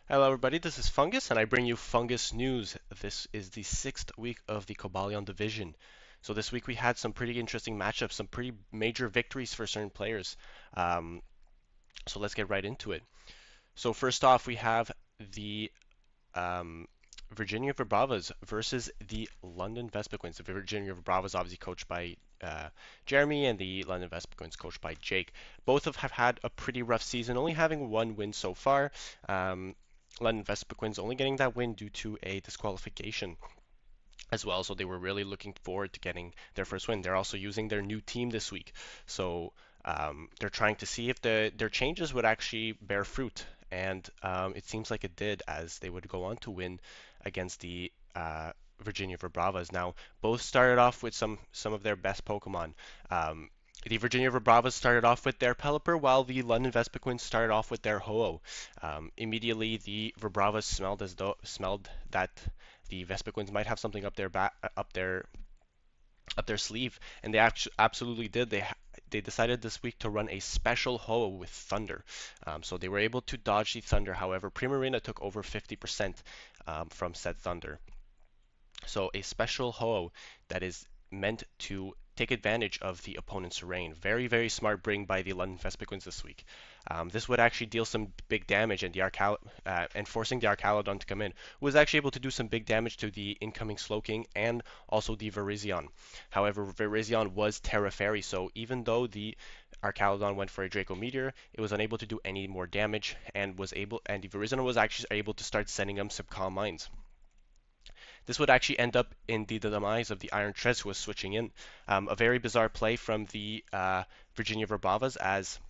Hello, everybody. This is Fungus, and I bring you Fungus News. This is the sixth week of the Cobalion division. So this week we had some pretty interesting matchups, some pretty major victories for certain players. Um, so let's get right into it. So first off, we have the um, Virginia Verbravas versus the London Vespiquens. The Virginia Verbravas obviously coached by Jeremy, and the London Vespiquens coached by Jake. Both have had a pretty rough season, only having one win so far. Um, London Vespiquens only getting that win due to a disqualification as well, so they were really looking forward to getting their first win. They're also using their new team this week, so they're trying to see if their changes would actually bear fruit, and it seems like it did, as they would go on to win against the Virginia Verbravas. Now, both started off with some of their best Pokemon. Um, the Virginia Verbravas started off with their Pelipper, while the London Vespiquens started off with their Ho-Oh. Immediately, the Verbravas smelled that the Vespiquens might have something up their sleeve, and they absolutely did. They decided this week to run a special Ho with Thunder, so they were able to dodge the Thunder. However, Primarina took over 50% from said Thunder. So a special Ho that is meant to take advantage of the opponent's terrain. Very, very smart bring by the London Vespiquens this week. This would actually deal some big damage, and and forcing the Arcalodon to come in was actually able to do some big damage to the incoming Slowking and also the Virizion. However, Virizion was Terra Fairy, so even though the Arcalodon went for a Draco Meteor, it was unable to do any more damage, and the Virizion was actually able to start sending them some Calm Minds. This would actually end up in the demise of the Iron Treads, who was switching in. A very bizarre play from the Virginia Verbavas, as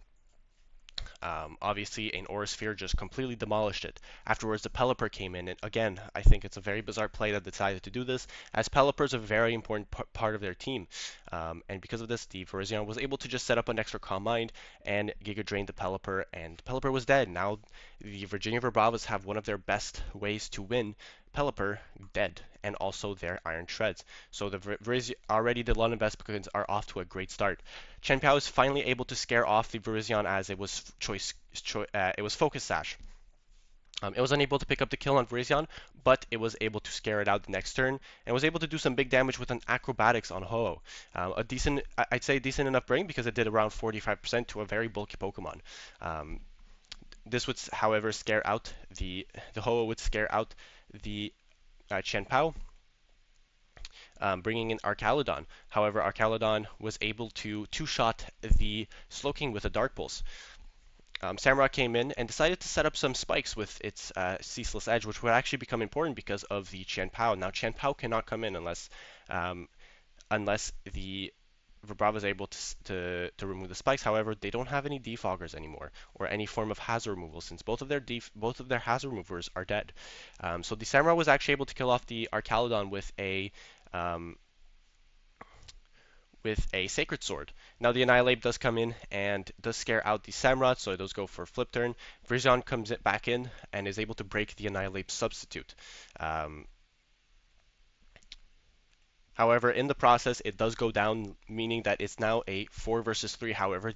obviously an Aura Sphere just completely demolished it. Afterwards, the Pelipper came in, and again, I think it's a very bizarre play that decided to do this, as Pelipper is a very important part of their team. And because of this, the Virizion was able to just set up an extra Calm Mind and Giga Drain the Pelipper, and Pelipper was dead. Now, the Virginia Verbavas have one of their best ways to win, Pelipper dead, and also their Iron Treads. So already the London Vespiquens are off to a great start. Chen Pao is finally able to scare off the Virizion, as it was Focus Sash. It was unable to pick up the kill on Virizion, but it was able to scare it out the next turn, and was able to do some big damage with an Acrobatics on Ho-Oh. I'd say decent enough bring, because it did around 45% to a very bulky Pokemon. Um, this would, however, scare out the Ho-Oh would scare out the Chen Pao, bringing in Arcalodon. However, Arcalodon was able to two-shot the Slowking with a Dark Pulse. Samurott came in and decided to set up some spikes with its Ceaseless Edge, which would actually become important because of the Chen Pao. Now, Chen Pao cannot come in um, unless the Vibrava is able to remove the spikes. However, they don't have any defoggers anymore, or any form of hazard removal, since both of their hazard removers are dead. So the Samurai was actually able to kill off the Arcalodon um, with a Sacred Sword. Now the Annihilate does come in and does scare out the Samurott, so it does go for a flip turn. Virizion comes back in and is able to break the Annihilate substitute. Um, However, in the process, it does go down, meaning that it's now a 4 versus 3. However,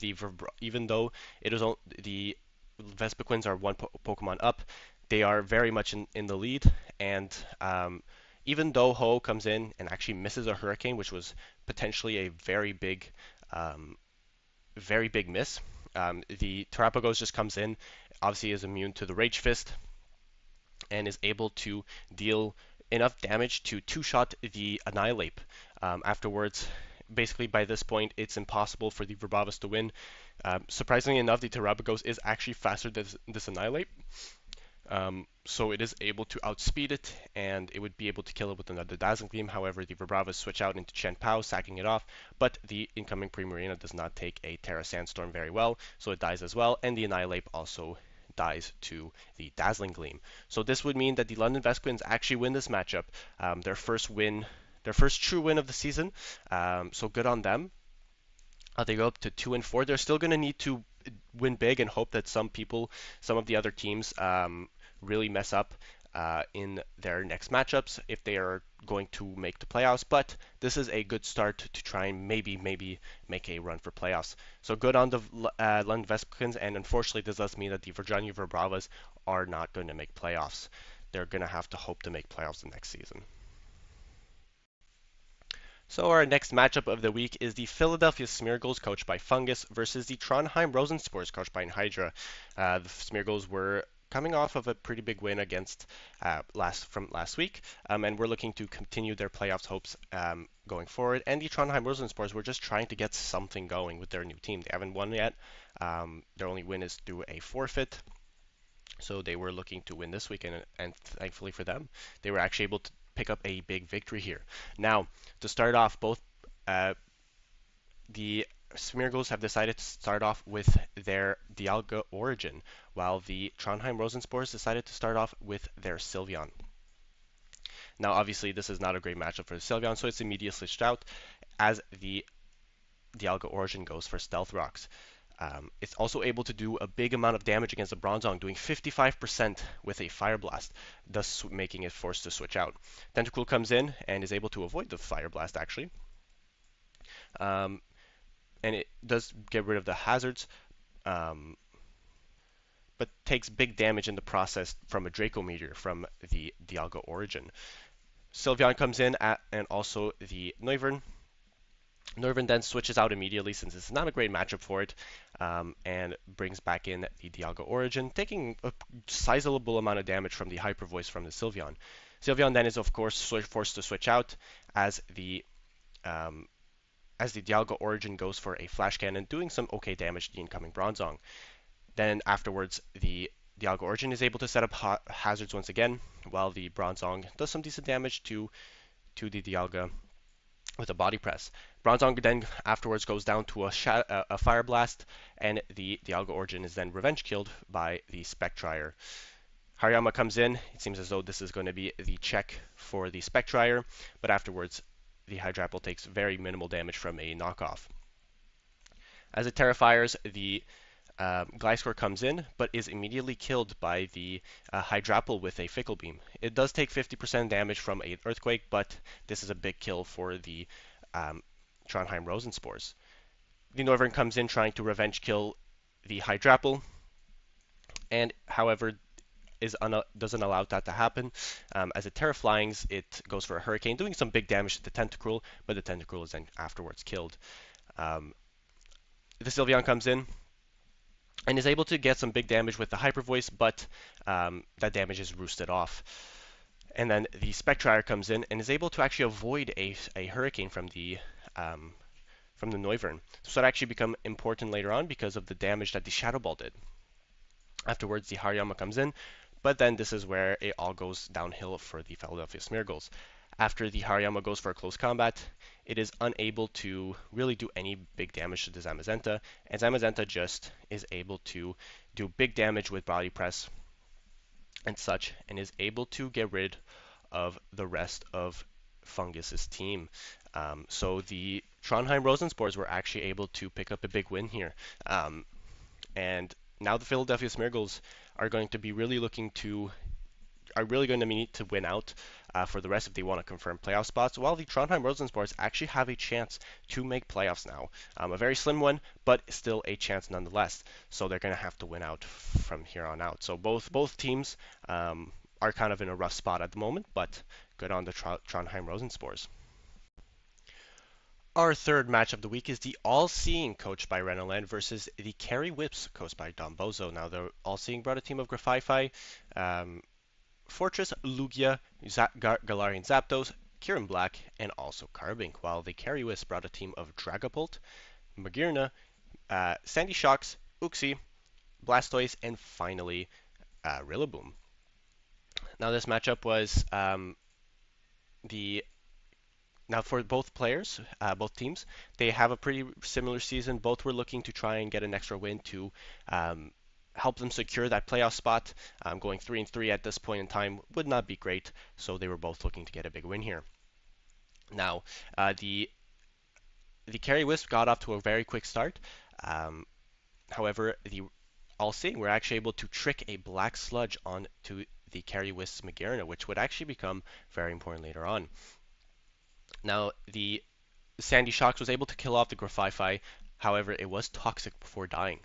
even though the Vespiquens are one Pokemon up, they are very much in the lead. And even though Ho comes in and actually misses a Hurricane, which was potentially a um, very big miss, the Terapagos just comes in, obviously is immune to the Rage Fist, and is able to deal enough damage to two-shot the Annihilate. Afterwards, basically by this point, it's impossible for the Verbavas to win. Surprisingly enough, the Terapagos is actually faster than this Annihilate. So it is able to outspeed it, and it would be able to kill it with another Dazzling Gleam. However, the Vibravas switch out into Chen Pao, sacking it off, but the incoming Primarina does not take a Terra Sandstorm very well, so it dies as well, and the Annihilate also dies to the Dazzling Gleam. So this would mean that the London Vespiquens actually win this matchup, their first true win of the season. So good on them. They go up to 2-4. They're still going to need to win big and hope that some of the other teams, really mess up in their next matchups if they are going to make the playoffs. But this is a good start to try and maybe make a run for playoffs. So good on the London Vespiquens, and unfortunately this does mean that the Virginia Verbravas are not going to make playoffs. They're going to have to hope to make playoffs the next season. So our next matchup of the week is the Philadelphia Smeargulls, coached by Fungus, versus the Trondheim Rosenspors, coached by Hydra. The Smeargulls were coming off of a pretty big win against last week, and we're looking to continue their playoffs hopes going forward. And the Trondheim Rosenspors were just trying to get something going with their new team. They haven't won yet. Their only win is through a forfeit. So they were looking to win this weekend, and thankfully for them, they were actually able to pick up a big victory here. Now, to start off, both the Smeargulls have decided to start off with their Dialga Origin, while the Trondheim Rosenspors decided to start off with their Sylveon. Now, obviously, this is not a great matchup for the Sylveon, so it's immediately switched out as the Dialga Origin goes for Stealth Rocks. It's also able to do a big amount of damage against the Bronzong, doing 55% with a Fire Blast, thus making it forced to switch out. Tentacool comes in and is able to avoid the Fire Blast, actually. Um, and it does get rid of the hazards, um, but takes big damage in the process from a Draco Meteor from the Dialga Origin. Sylveon comes in and also the Noivern. Noivern then switches out immediately since it's not a great matchup for it, and brings back in the Dialga Origin, taking a sizable amount of damage from the Hyper Voice from the Sylveon. Sylveon then is of course forced to switch out as the um, Dialga Origin goes for a Flash Cannon, doing some okay damage to the incoming Bronzong. Then afterwards, the Dialga Origin is able to set up hazards once again, while the Bronzong does some decent damage to the Dialga with a Body Press. Bronzong then afterwards goes down to a Fire Blast, and the Dialga Origin is then revenge killed by the Spectrier. Hariyama comes in. It seems as though this is going to be the check for the Spectrier, but afterwards the Hydrapple takes very minimal damage from a knockoff. As it Terrifiers, the Gliscor comes in, but is immediately killed by the Hydrapple with a Fickle Beam. It does take 50% damage from an Earthquake, but this is a big kill for the Trondheim Rosenspors. The Noivern comes in trying to revenge kill the Hydrapple, and however doesn't allow that to happen. As it Terraflings, it goes for a Hurricane, doing some big damage to the Tentacruel, but the Tentacruel is then afterwards killed. The Sylveon comes in and is able to get some big damage with the Hyper Voice, but that damage is roosted off. And then the Spectrier comes in and is able to actually avoid a Hurricane from the Noivern. So that actually become important later on because of the damage that the Shadow Ball did. Afterwards, the Hariyama comes in, but then this is where it all goes downhill for the Philadelphia Smeargulls. After the Hariyama goes for a close combat, it is unable to really do any big damage to the Zamazenta, and Zamazenta just is able to do big damage with Body Press and such, and is able to get rid of the rest of Fungus's team. So the Trondheim Rosenspors were actually able to pick up a big win here. And now the Philadelphia Smeargulls are going to be really going to need to win out for the rest if they want to confirm playoff spots, while the Trondheim Rosenspors actually have a chance to make playoffs now. A very slim one, but still a chance nonetheless. So they're going to have to win out from here on out. So both teams are kind of in a rough spot at the moment, but good on the Trondheim Rosenspors. Our third match of the week is the All-Seeing, coached by Renoland, versus the Carry Whips, coached by Dombozo. Now, the All-Seeing brought a team of Grafaifi, Fortress, Lugia, Galarian Zapdos, Kieran Black, and also Carbink, while the Carry Whips brought a team of Dragapult, Magearna, Sandy Shocks, Uxie, Blastoise, and finally Rillaboom. Now, this matchup was the Now, for both players, both teams, they have a pretty similar season. Both were looking to try and get an extra win to help them secure that playoff spot. Going 3-3 at this point in time would not be great, so they were both looking to get a big win here. Now, the Carry Wisp got off to a very quick start. However, the All-Seeing were actually able to trick a Black Sludge onto the Carry Wisp Magearna, which would actually become very important later on. Now, the Sandy Shocks was able to kill off the Grafaifi, however, it was toxic before dying.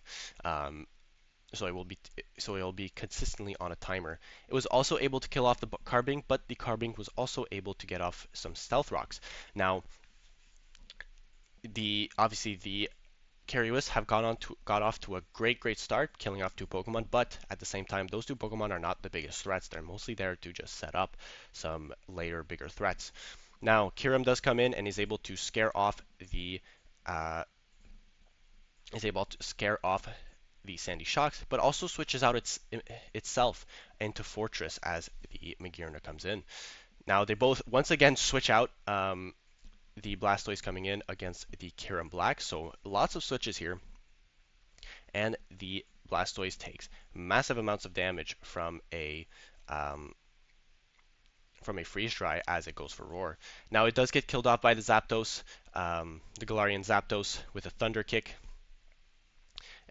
so it will be consistently on a timer. It was also able to kill off the Carbink, but the Carbink was also able to get off some Stealth Rocks. Now, the obviously the Curious have got off to a great start, killing off two Pokemon, but at the same time, those two Pokemon are not the biggest threats. They're mostly there to just set up some later bigger threats. Now, Kirim does come in and is able to scare off the uh, Sandy Shocks, but also switches out itself into Fortress as the Magearna comes in. Now they both once again switch out. The Blastoise coming in against the Kirim Black, so lots of switches here, and the Blastoise takes massive amounts of damage um, from a freeze dry as it goes for Roar. Now it does get killed off by the Zapdos, the Galarian Zapdos with a Thunder Kick,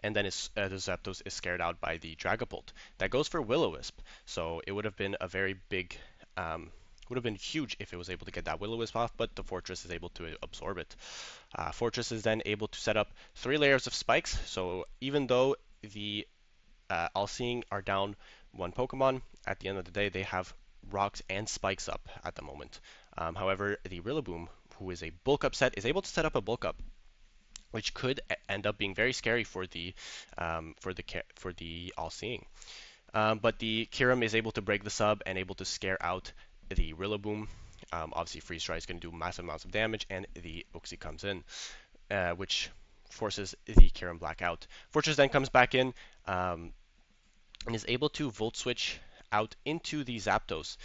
and then the Zapdos is scared out by the Dragapult. That goes for Will-O-Wisp, so it would have been a very big, would have been huge if it was able to get that Will-O-Wisp off, but the Fortress is able to absorb it. Fortress is then able to set up 3 layers of spikes, so even though the All-Seeing are down one Pokemon, at the end of the day they have rocks and spikes up at the moment. However, the Rillaboom, who is a bulk up set, is able to set up a bulk up, which could end up being very scary for the All-Seeing. But the Kirim is able to break the sub and able to scare out the Rillaboom. Obviously, Freeze Dry is going to do massive amounts of damage, and the Uxie comes in, which forces the Kirim Black out. Fortress then comes back in and is able to Volt Switch out into the Zapdos,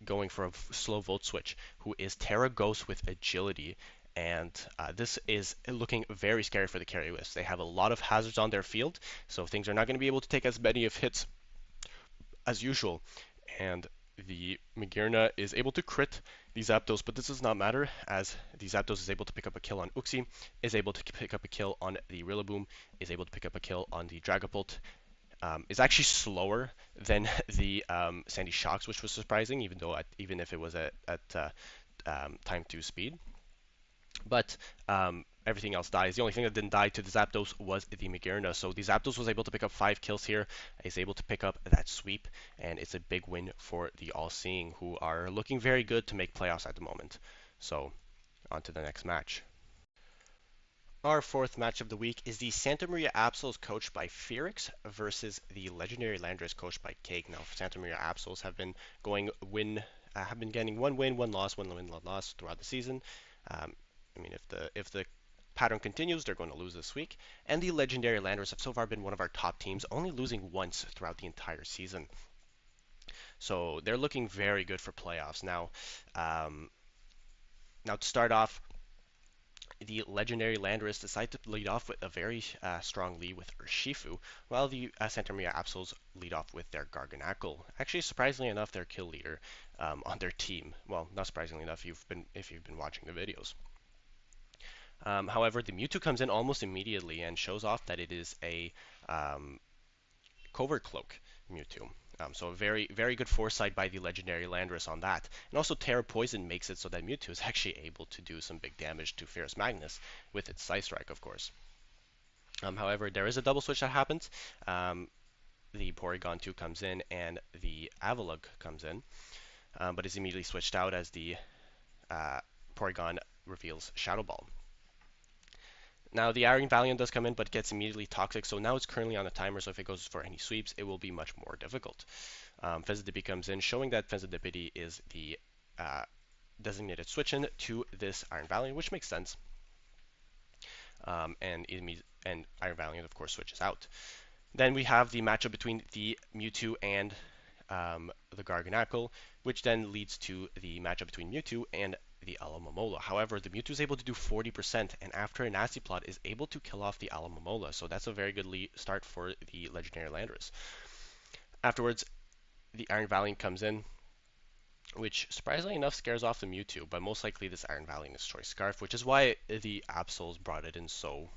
going for a slow Volt Switch, who is Terra Ghost with Agility. And this is looking very scary for the Cariwis. They have a lot of hazards on their field, so things are not going to be able to take as many of hits as usual. And the Magearna is able to crit the Zapdos, but this does not matter as the Zapdos is able to pick up a kill on Uxie, is able to pick up a kill on the Rillaboom, is able to pick up a kill on the Dragapult. Is actually slower than the Sandy Shocks, which was surprising, even if it was at time 2 speed. But everything else dies. The only thing that didn't die to the Zapdos was the Magearna. So the Zapdos was able to pick up 5 kills here, is able to pick up that sweep, and it's a big win for the All-Seeing, who are looking very good to make playoffs at the moment. So on to the next match. Our fourth match of the week is the Santa Maria Absols coached by Felix versus the legendary Landorus coached by Cake. Now, Santa Maria Absols have been getting one win, one loss, one win, one loss throughout the season. I mean, if the pattern continues, they're going to lose this week. And the legendary Landorus have so far been one of our top teams, only losing once throughout the entire season. So they're looking very good for playoffs now. Now to start off, the legendary Landorus decide to lead off with a very strong lead with Urshifu, while the Santa Maria Absols lead off with their Garganacl. Actually, surprisingly enough, their kill leader on their team. Well, not surprisingly enough, if you've been watching the videos. However, the Mewtwo comes in almost immediately and shows off that it is a Covert Cloak Mewtwo. So a very good foresight by the legendary Landorus on that. And also Terra Poison makes it so that Mewtwo is actually able to do some big damage to Ferrous Magnus with its Psy Strike, of course. However, there is a double switch that happens. The Porygon 2 comes in and the Avalugg comes in, but is immediately switched out as the Porygon reveals Shadow Ball. Now the Iron Valiant does come in, but gets immediately toxic, so now it's currently on a timer, so if it goes for any sweeps, it will be much more difficult. Fezadipi comes in, showing that Fezadipiti is the designated switch-in to this Iron Valiant, which makes sense. And Iron Valiant, of course, switches out. Then we have the matchup between the Mewtwo and the Garganacl, which then leads to the matchup between Mewtwo and the Alomomola. However, the Mewtwo is able to do 40%, and after a Nasty Plot is able to kill off the Alomomola, so that's a very good start for the legendary Landorus. Afterwards, the Iron Valiant comes in, which surprisingly enough scares off the Mewtwo, but most likely this Iron Valiant is Choice Scarf, which is why the Absols brought it in so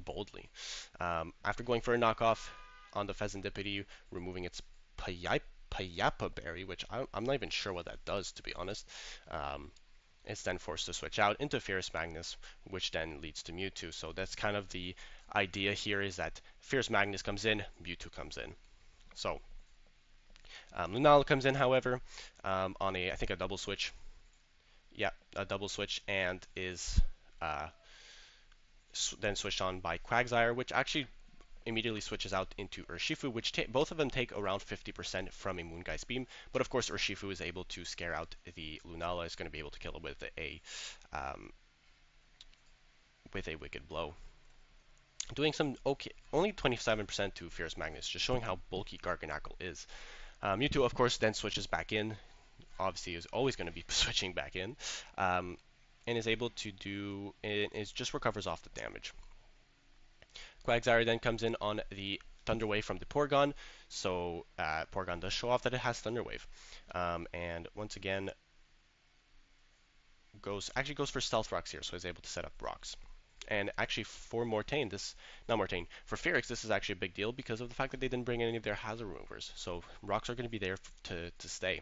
boldly. After going for a knockoff on the Fezandipiti, removing its Payapa Berry, which I'm not even sure what that does, to be honest. It's then forced to switch out into Fierce Magnus, which then leads to Mewtwo. So that's kind of the idea here, is that Fierce Magnus comes in, Mewtwo comes in. So Lunala comes in, however, on I think a double switch. Yeah, a double switch, and is uh, then switched on by Quagsire, which actually immediately switches out into Urshifu, which both of them take around 50% from a Moongeist Beam. But of course, Urshifu is able to scare out the Lunala, is going to be able to kill it um, with a Wicked Blow. Doing some okay, only 27% to Fierce Magnus, just showing how bulky Garganacl is. Mewtwo, of course, then switches back in. Obviously, is always going to be switching back in, um, and is able to do is just recovers off the damage. Quagsire then comes in on the Thunder Wave from the Porygon, so Porygon does show off that it has Thunder Wave, and once again goes for Stealth Rocks here, so is able to set up rocks. And actually for Mortain, this not Mortain, for Ferrix, this is actually a big deal because of the fact that they didn't bring any of their hazard removers. So rocks are going to be there to stay.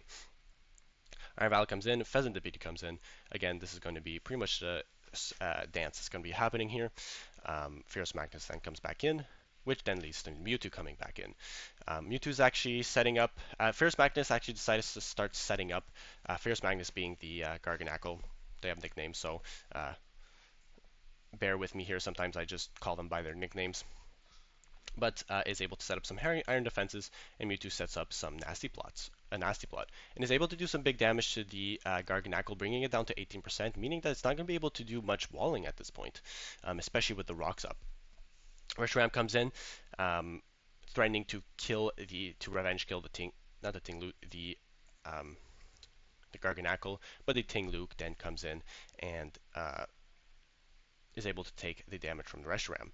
Iron Valley comes in, Pheasant Deputy comes in. Again, this is going to be pretty much the dance that's going to be happening here. Fierce Magnus then comes back in, which then leads to Mewtwo coming back in. Mewtwo's actually setting up. Fierce Magnus actually decided to start setting up. Fierce Magnus being the Garganacl. They have nicknames, so bear with me here. Sometimes I just call them by their nicknames. But is able to set up some iron defenses, and Mewtwo sets up some a nasty plot, and is able to do some big damage to the Garganacl, bringing it down to 18%, meaning that it's not going to be able to do much walling at this point, especially with the rocks up. Reshiram comes in, threatening to revenge kill not the Ting um, the Garganacl, but the Ting Luke then comes in and is able to take the damage from the Reshiram.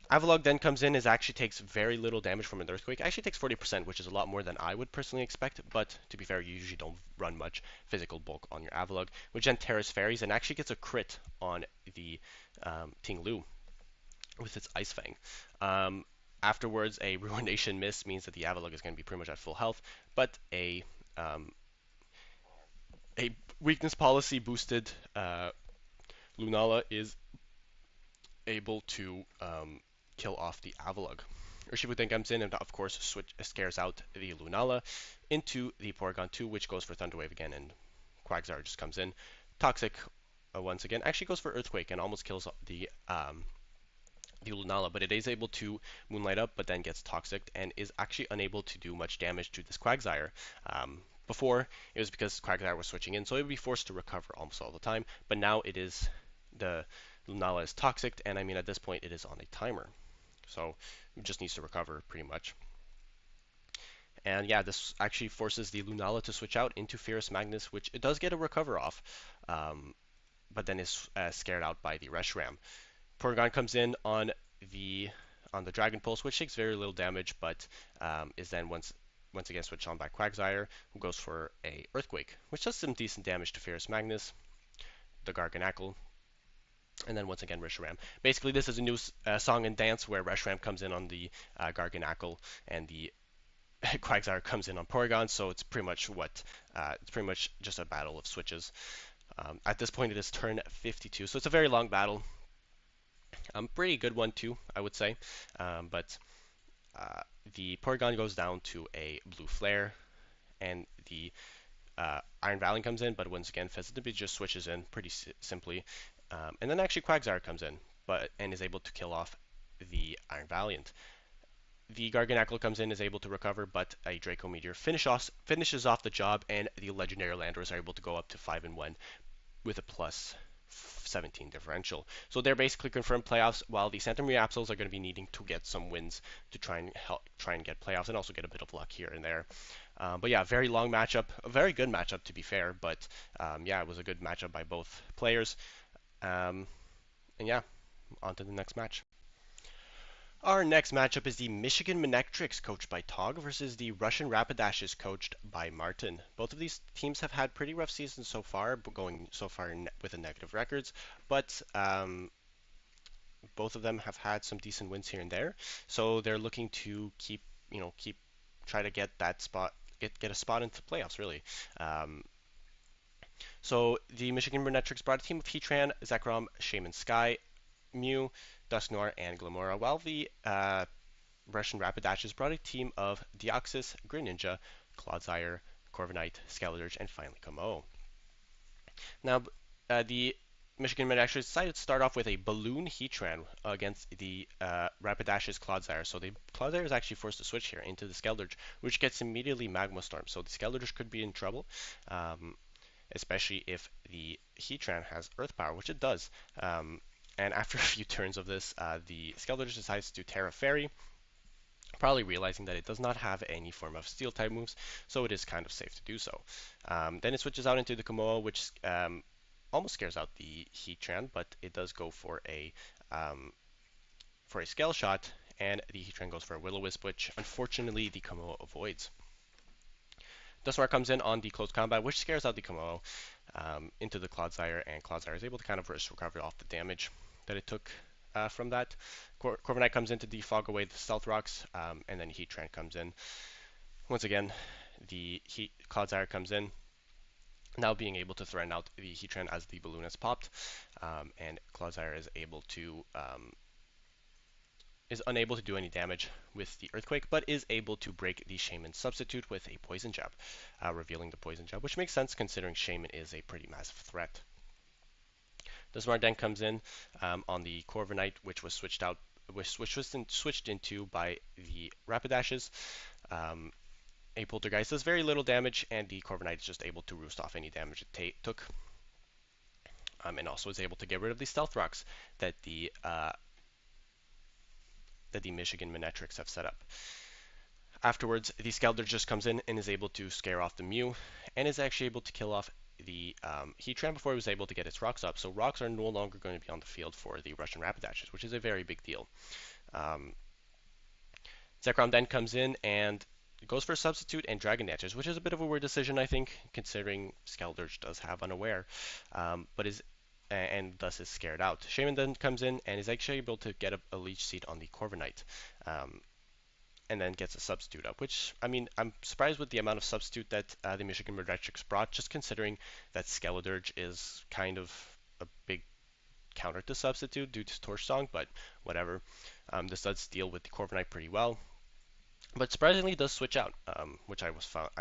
Avalugg then comes in, actually takes very little damage from an Earthquake. Actually takes 40%, which is a lot more than I would personally expect, but to be fair, you usually don't run much physical bulk on your Avalugg, which then Terrace Fairies and actually gets a crit on the Ting Lu with its Ice Fang. Afterwards, a Ruination Miss means that the Avalugg is going to be pretty much at full health, but a weakness policy boosted Lunala is able to kill off the Avalugg. Urshifu then comes in and of course scares out the Lunala into the Porygon 2, which goes for Thunder Wave again, and Quagsire just comes in. Toxic once again actually goes for Earthquake and almost kills the Lunala, but it is able to Moonlight up, but then gets Toxic and is actually unable to do much damage to this Quagsire. Before, it was because Quagsire was switching in, so it would be forced to recover almost all the time, but now the Lunala is Toxic, and I mean at this point it is on a timer. So it just needs to recover pretty much. And yeah, this actually forces the Lunala to switch out into Fierce Magnus, which it does get a recover off, but then is scared out by the Reshiram. Porygon comes in on the Dragon Pulse, which takes very little damage, but is then once again switched on by Quagsire, who goes for a Earthquake, which does some decent damage to Fierce Magnus, the Garganacl, and then once again Reshiram. Basically, this is a new song and dance where Reshiram comes in on the Garganacl and the Quagsire comes in on Porygon. So it's pretty much just a battle of switches. At this point, it is turn 52, so it's a very long battle. Pretty good one too, I would say. But the Porygon goes down to a Blue Flare, and the Iron Valiant comes in, but once again, Pheasant just switches in pretty simply. And then actually Quagsire comes in, and is able to kill off the Iron Valiant. The Garganacl comes in, is able to recover, but a Draco Meteor finishes off the job, and the Legendary Landorus are able to go up to 5-1 with a plus 17 differential. So they're basically confirmed playoffs, while the Santa Maria Absols are going to be needing to get some wins to try and get playoffs, and also get a bit of luck here and there. But yeah, very long matchup, a very good matchup to be fair, but yeah, it was a good matchup by both players. And yeah, on to the next match. Our next matchup is the Michigan Manectrics, coached by Tog, versus the Russian Rapidashes, coached by Martin. Both of these teams have had pretty rough seasons so far, going so far with a negative records, but both of them have had some decent wins here and there. So they're looking to try to get that spot, get a spot into playoffs really. So the Michigan Brunetrix brought a team of Heatran, Zekrom, Shaman Sky, Mew, Dusknoir, and Glamora, while the Russian Rapidash brought a team of Deoxys, Greninja, Clodsire, Corviknight, Skeledirge, and finally Kommo. Now, the Michigan Med actually decided to start off with a Balloon Heatran against the Rapidash's Clodsire. So the Clodsire is actually forced to switch here into the Skeledirge, which gets immediately Magma Storm. So the Skeledirge could be in trouble, especially if the Heatran has Earth Power, which it does. And after a few turns of this, the Skeledirge decides to Terra Fairy, probably realizing that it does not have any form of steel type moves, so it is kind of safe to do so. Then it switches out into the Komoa, which almost scares out the Heatran, but it does go for a Scale Shot, and the Heatran goes for a Will-O-Wisp, which unfortunately the Komoa avoids. Dusknoir comes in on the close combat, which scares out the Komoa into the Clodsire, and Clodsire is able to kind of recover off the damage that it took from that. Corviknight comes in to defog away the Stealth Rocks, and then Heatran comes in. Once again, the Clodsire comes in, now being able to threaten out the Heatran as the balloon has popped, and Clodsire is unable to do any damage with the Earthquake, but is able to break the Shaman substitute with a Poison Jab, revealing the Poison Jab, which makes sense considering Shaman is a pretty massive threat. The Smart Den comes in on the Corviknight, which was switched into by the Rapidashes. A Poltergeist does very little damage, and the Corviknight is just able to roost off any damage it took, and also is able to get rid of the Stealth Rocks that the Michigan Minetrix have set up. Afterwards, the Skeletor just comes in and is able to scare off the Mew, and is actually able to kill off the Heatran before he was able to get its rocks up. So rocks are no longer going to be on the field for the Russian Rapidashes, which is a very big deal. Zekrom then comes in and goes for a substitute and Dragon Dances, which is a bit of a weird decision, I think, considering Skeledirge does have Unaware, but is and thus is scared out. Shaman then comes in and is actually able to get a Leech Seed on the Corviknight, and then gets a substitute up, which, I mean, I'm surprised with the amount of substitute that the Michigan Murdetrix brought, just considering that Skeledirge is kind of a big counter to substitute due to Torch Song, but whatever. This does deal with the Corviknight pretty well. But surprisingly, it does switch out, which I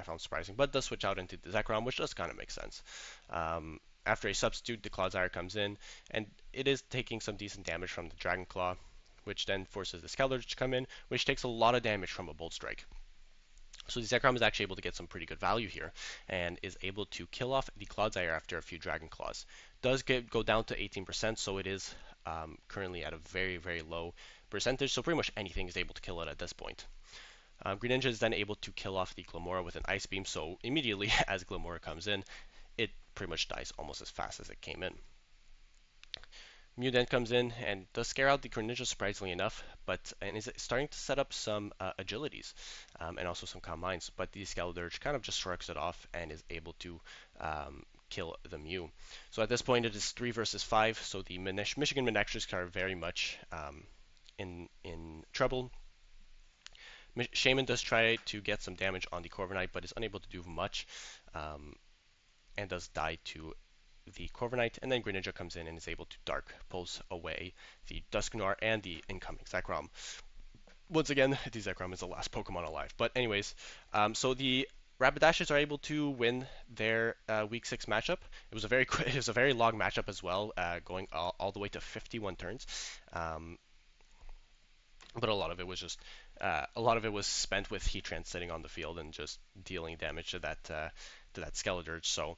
found surprising. But does switch out into the Zekrom, which does kind of make sense. After a substitute, the Clodsire comes in, and it is taking some decent damage from the Dragon Claw, which then forces the Skeletor to come in, which takes a lot of damage from a Bolt Strike. So the Zekrom is actually able to get some pretty good value here, and is able to kill off the Clodsire after a few Dragon Claws. Does go down to 18%, so it is currently at a very, very low percentage, so pretty much anything is able to kill it at this point. Greninja is then able to kill off the Glamora with an Ice Beam, so immediately as Glamora comes in, it pretty much dies almost as fast as it came in. Mew then comes in and does scare out the Greninja surprisingly enough, and is starting to set up some agilities and also some Calm Minds, but the Skeledirge kind of just shrugs it off and is able to kill the Mew. So at this point it is 3 versus 5, so the Michigan Minetrix are very much in trouble. Shaman does try to get some damage on the Corviknight, but is unable to do much, and does die to the Corviknight, and then Greninja comes in and is able to Dark Pulse away the Dusknoir and the incoming Zekrom. Once again, the Zekrom is the last Pokemon alive. But anyways, so the Rapidashes are able to win their Week 6 matchup. It was a very long matchup as well, going all the way to 51 turns. But a lot of it was spent with Heatran sitting on the field and just dealing damage to that Skeledirge. So,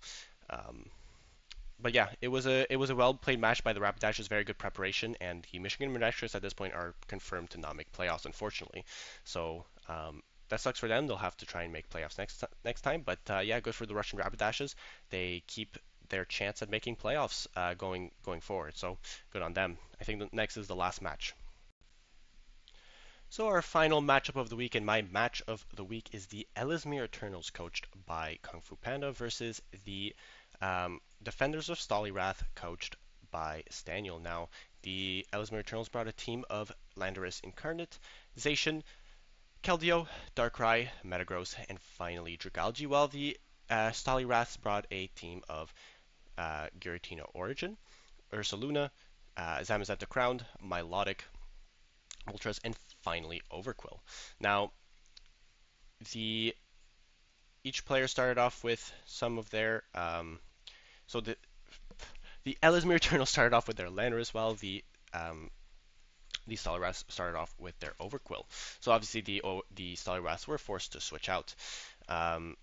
but yeah, it was a well played match by the Rapidashers, very good preparation, and the Michigan Minetrix at this point are confirmed to not make playoffs, unfortunately. So that sucks for them. They'll have to try and make playoffs next time. But yeah, good for the Russian Rapidashers. They keep their chance at making playoffs going forward. So good on them. I think the next is the last match. So our final matchup of the week, and my match of the week, is the Ellesmere Eternals, coached by Kung Fu Panda, versus the Defenders of Stoliwrath, coached by Staniel. Now, the Ellesmere Eternals brought a team of Landorus Incarnate, Zacian, Keldeo, Darkrai, Metagross, and finally Dragalge, while the Stali brought a team of Giratina Origin, Ursaluna, Zamazenta Crowned, Milotic, Ultras, and finally Overquill. Now, the each player started off with some of their so the Ellesmere Eternals started off with their Landorus, while the Staliras started off with their Overquill. So obviously the Staliras were forced to switch out um,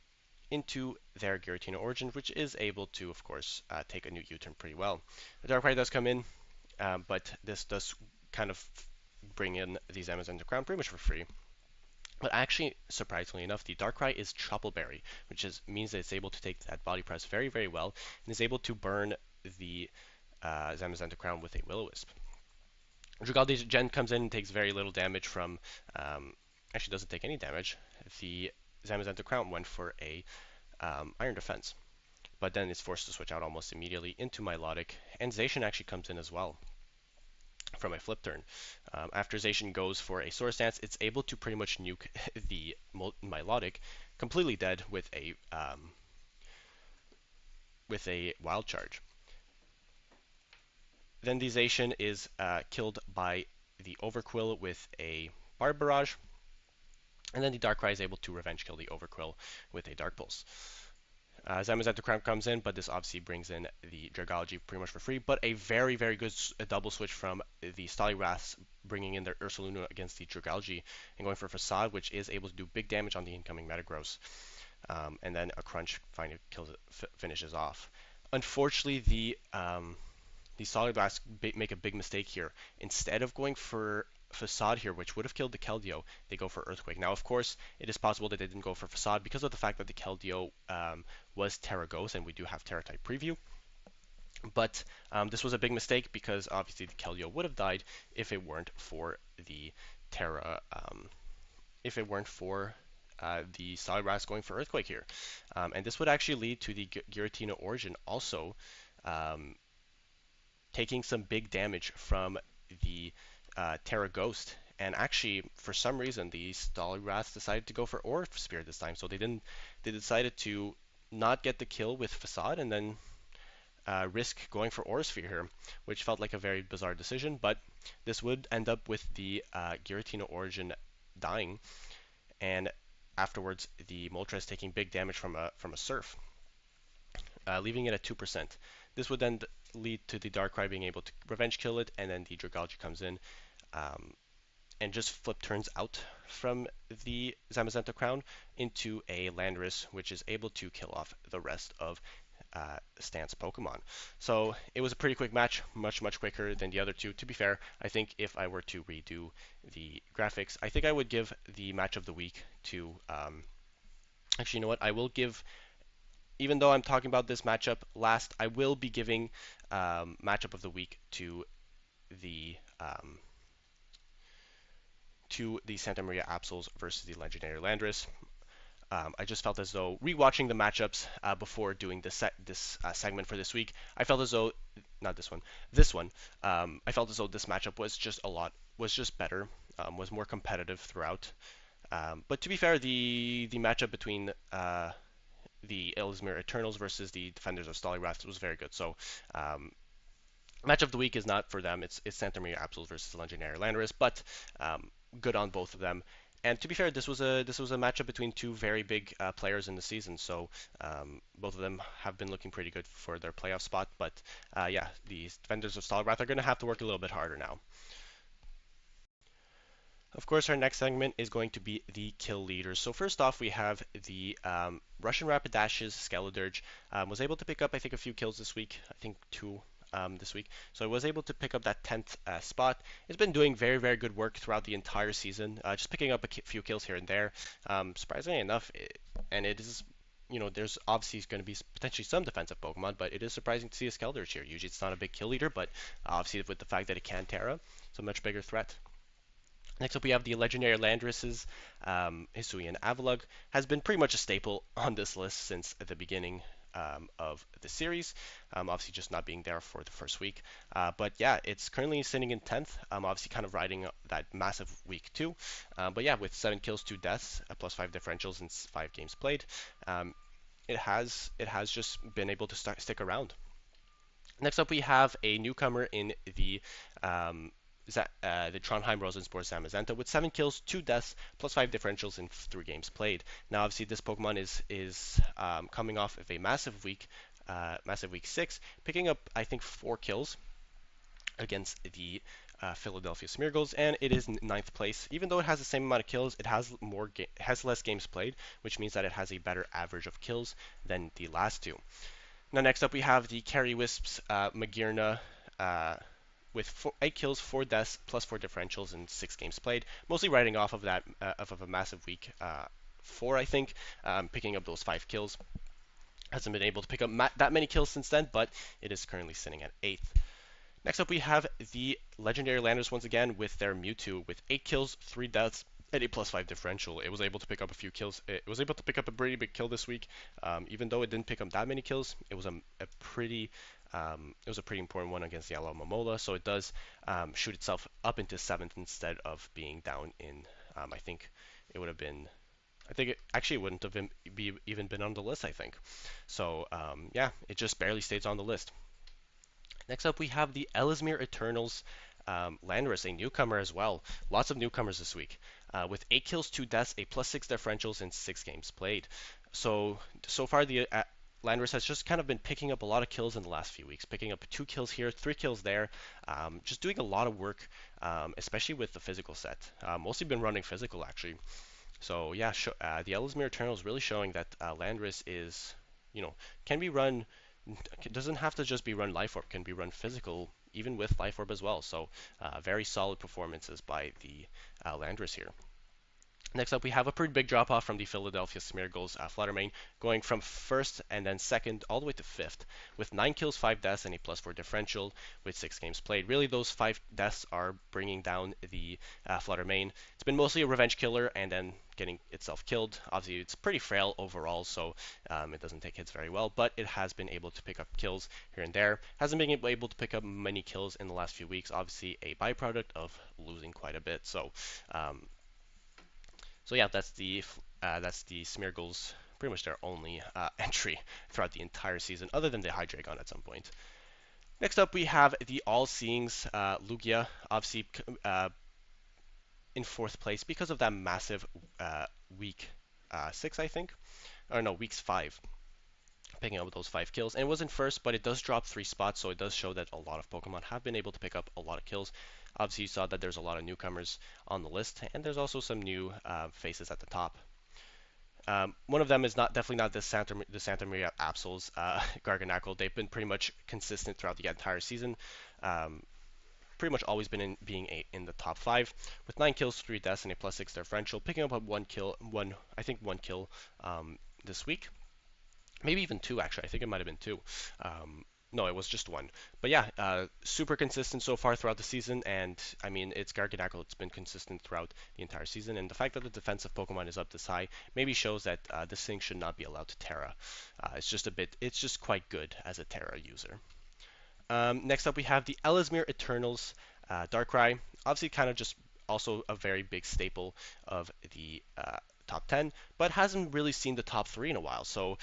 into their Giratina Origin, which is able to, of course, take a new U-turn pretty well. The Darkrai does come in, but this does kind of bring in these Amazon to Crown pretty much for free. But actually, surprisingly enough, the Darkrai is Choppleberry, which means that it's able to take that body press very, very well, and is able to burn the Zamazenta Crown with a Will-O-Wisp. Dragaldi Gen comes in and takes very little damage from, actually doesn't take any damage. The Zamazenta Crown went for a Iron Defense, but then it's forced to switch out almost immediately into Milotic, and Zacian actually comes in as well from a flip turn. After Zacian goes for a Swords Dance, it's able to pretty much nuke the Milotic completely dead with a Wild Charge. Then the Zacian is killed by the Overquill with a Barb Barrage, and then the Darkrai is able to revenge kill the Overquill with a Dark Pulse. Zamazenta Crown comes in, but this obviously brings in the Dragology pretty much for free, but a very, very good double switch from the Staliras bringing in their Ursaluna against the Dragology and going for Facade, which is able to do big damage on the incoming Metagross. And then a Crunch finally finishes off. Unfortunately, the Solid Blast make a big mistake here. Instead of going for Facade here, which would have killed the Keldeo, they go for Earthquake. Now, of course, it is possible that they didn't go for Facade because of the fact that the Keldeo was Terra Ghost, and we do have Terra type preview. But this was a big mistake because obviously the Keldeo would have died if it weren't for the Terra, if it weren't for the Solid going for Earthquake here. And this would actually lead to the Giratina Origin also taking some big damage from the Terra Ghost. And actually, for some reason, the Staliras decided to go for Aura Spear this time. So they decided to not get the kill with Facade and then risk going for Aura Sphere here, which felt like a very bizarre decision. But this would end up with the Giratina Origin dying, and afterwards the Moltres taking big damage from a Surf, leaving it at 2%. This would then lead to the Darkrai being able to revenge kill it, and then the Dragalge comes in and just flip turns out from the Zamazenta Crown into a Landorus, which is able to kill off the rest of Stance Pokemon. So it was a pretty quick match, much quicker than the other two. To be fair, I think if I were to redo the graphics, I think I would give the match of the week to. Actually, you know what? I will give. Even though I'm talking about this matchup last, I will be giving matchup of the week the um, to the Santa Maria Absols versus the Legendary Landorus. I just felt as though rewatching the matchups before doing this segment for this week, I felt as though not this one. I felt as though this matchup was just better, was more competitive throughout. But to be fair, the matchup between the Ellesmere Eternals versus the Defenders of Staliwrath was very good. So match of the week is not for them. It's Santa Maria Absols versus Legendary Landorus, but good on both of them. And to be fair, this was a matchup between two very big players in the season. So both of them have been looking pretty good for their playoff spot. But yeah, the Defenders of Staliwrath are going to have to work a little bit harder now. Of course, our next segment is going to be the kill leaders. So first off, we have the Russian Rapidash's Skeledirge. Was able to pick up, I think, a few kills this week. I think 2 this week. So I was able to pick up that 10th spot. It's been doing very, very good work throughout the entire season. Just picking up a few kills here and there. Surprisingly enough, and it is, you know, there's obviously going to be potentially some defensive Pokemon, but it is surprising to see a Skeledirge here. Usually it's not a big kill leader, but obviously with the fact that it can Terra, it's a much bigger threat. Next up, we have the legendary Landorus's Hisuian Avalugg. Has been pretty much a staple on this list since the beginning of the series. Obviously, just not being there for the first week. But yeah, it's currently sitting in 10th. Obviously, kind of riding that massive week 2. But yeah, with 7 kills, 2 deaths, +5 differentials in 5 games played. it has just been able to stick around. Next up, we have a newcomer in um, the Trondheim Rosensport Zamazenta with 7 kills, 2 deaths, plus 5 differentials in 3 games played. Now, obviously, this Pokemon is coming off of a massive week 6, picking up I think 4 kills against the Philadelphia Smeargles, and it is ninth place. Even though it has the same amount of kills, it has less games played, which means that it has a better average of kills than the last two. Now, next up, we have the Carry Wisps Magirna with 8 kills, 4 deaths, plus 4 differentials in 6 games played. Mostly riding off of that of a massive week 4, I think, picking up those 5 kills. Hasn't been able to pick up that many kills since then, but it is currently sitting at 8th. Next up, we have the Legendary Landers once again with their Mewtwo with 8 kills, 3 deaths, and a plus 5 differential. It was able to pick up a few kills. It was able to pick up a pretty big kill this week. Even though it didn't pick up that many kills, it was a pretty important one against Yellow Momola. So it does shoot itself up into 7th instead of being down in. I think it would have been. I think it actually wouldn't have even been on the list. I think. So yeah, it just barely stays on the list. Next up, we have the Ellesmere Eternals Landorus, a newcomer as well. Lots of newcomers this week, with 8 kills, 2 deaths, a plus 6 differentials in 6 games played. So far, the Landorus has just kind of been picking up a lot of kills in the last few weeks, picking up 2 kills here, 3 kills there, just doing a lot of work, especially with the physical set. Mostly been running physical actually. So yeah, the Ellesmere Eternals really showing that Landorus is, can be run. It doesn't have to just be run life orb, can be run physical even with life orb as well. So very solid performances by the Landorus here. Next up, we have a pretty big drop off from the Philadelphia Smeargles Fluttermane, going from first and then second all the way to fifth, with 9 kills, 5 deaths, and a plus 4 differential with 6 games played. Really, those 5 deaths are bringing down the Fluttermane. It's been mostly a revenge killer and then getting itself killed. Obviously, it's pretty frail overall, so it doesn't take hits very well, but it has been able to pick up kills here and there. Hasn't been able to pick up many kills in the last few weeks, obviously a byproduct of losing quite a bit. Um, so yeah, that's the Smeargles, pretty much their only entry throughout the entire season, other than the Hydreigon at some point. Next up, we have the All-Seeings Lugia, obviously in fourth place because of that massive week 6, I think, or no, weeks 5, picking up those 5 kills. And it was in first, but it does drop 3 spots, so it does show that a lot of Pokemon have been able to pick up a lot of kills. Obviously, you saw that there's a lot of newcomers on the list, and there's also some new faces at the top. One of them is definitely not the Santa Maria Absols, Garganacl. They've been pretty much consistent throughout the entire season. Um, Pretty much always been in the top 5 with 9 kills, 3 deaths, and a plus 6 differential, picking up 1 kill, I think 1 kill this week. Maybe even 2 actually. I think it might have been 2. No, it was just 1. But yeah, super consistent so far throughout the season, and I mean, it's Garganacl. It's been consistent throughout the entire season, and the fact that the defensive Pokemon is up this high maybe shows that this thing should not be allowed to Terra. It's just quite good as a Terra user. Next up, we have the Ellesmere Eternals Darkrai. Obviously, kind of just also a very big staple of the top 10, but hasn't really seen the top 3 in a while. So,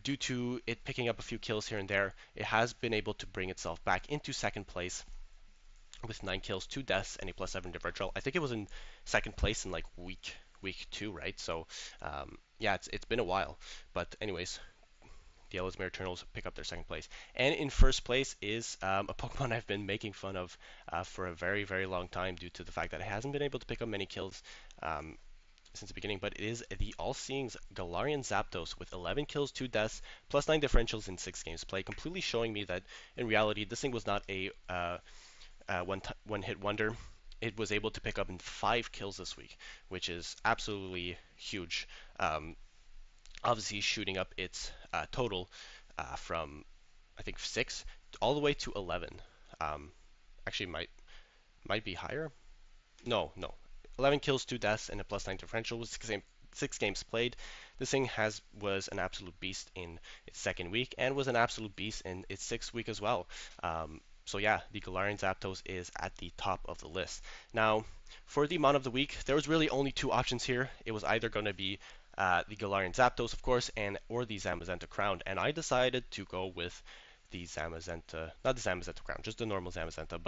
due to it picking up a few kills here and there, it has been able to bring itself back into second place with 9 kills, 2 deaths, and a plus 7 differential. I think it was in second place in like week 2, right? So, yeah, it's been a while. But anyways, the Ellesmere Eternals pick up their second place. And in first place is a Pokemon I've been making fun of for a very, very long time due to the fact that it hasn't been able to pick up many kills since the beginning, but it is the All-Seeing's Galarian Zapdos with 11 kills, 2 deaths, plus 9 differentials in 6 games played, completely showing me that in reality this thing was not a one-hit wonder. It was able to pick up in 5 kills this week, which is absolutely huge. Obviously shooting up its total from I think 6 all the way to 11. Actually, might be higher. No. 11 kills, 2 deaths, and a plus 9 differential with 6 games played. This thing was an absolute beast in its second week and was an absolute beast in its sixth week as well. So yeah, the Galarian Zapdos is at the top of the list. Now, for the Mon of the Week, there was really only 2 options here. It was either going to be the Galarian Zapdos, of course, and or the Zamazenta Crown. And I decided to go with the Zamazenta, not the Zamazenta Crown, just the normal Zamazenta.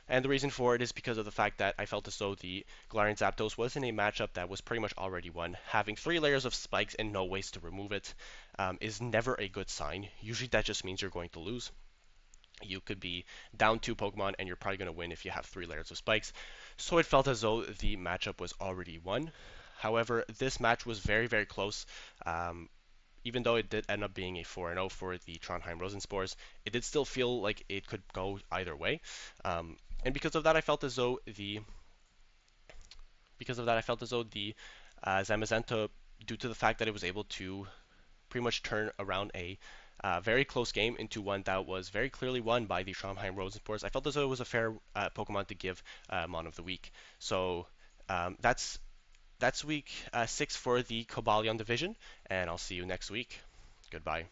And the reason for it is because of the fact that I felt as though the Galarian Zapdos was in a matchup that was pretty much already won. Having 3 layers of spikes and no ways to remove it is never a good sign. Usually that just means you're going to lose. You could be down 2 Pokemon and you're probably going to win if you have 3 layers of spikes. So it felt as though the matchup was already won. However, this match was very, very close. Um, Even though it did end up being a 4-0 for the Trondheim Rosenspors, it did still feel like it could go either way. And because of that, I felt as though the Zamazenta, due to the fact that it was able to pretty much turn around a very close game into one that was very clearly won by the Trondheim Rosenspors, I felt as though it was a fair Pokemon to give Mon of the Week. So that's week 6 for the Cobalion division, and I'll see you next week. Goodbye.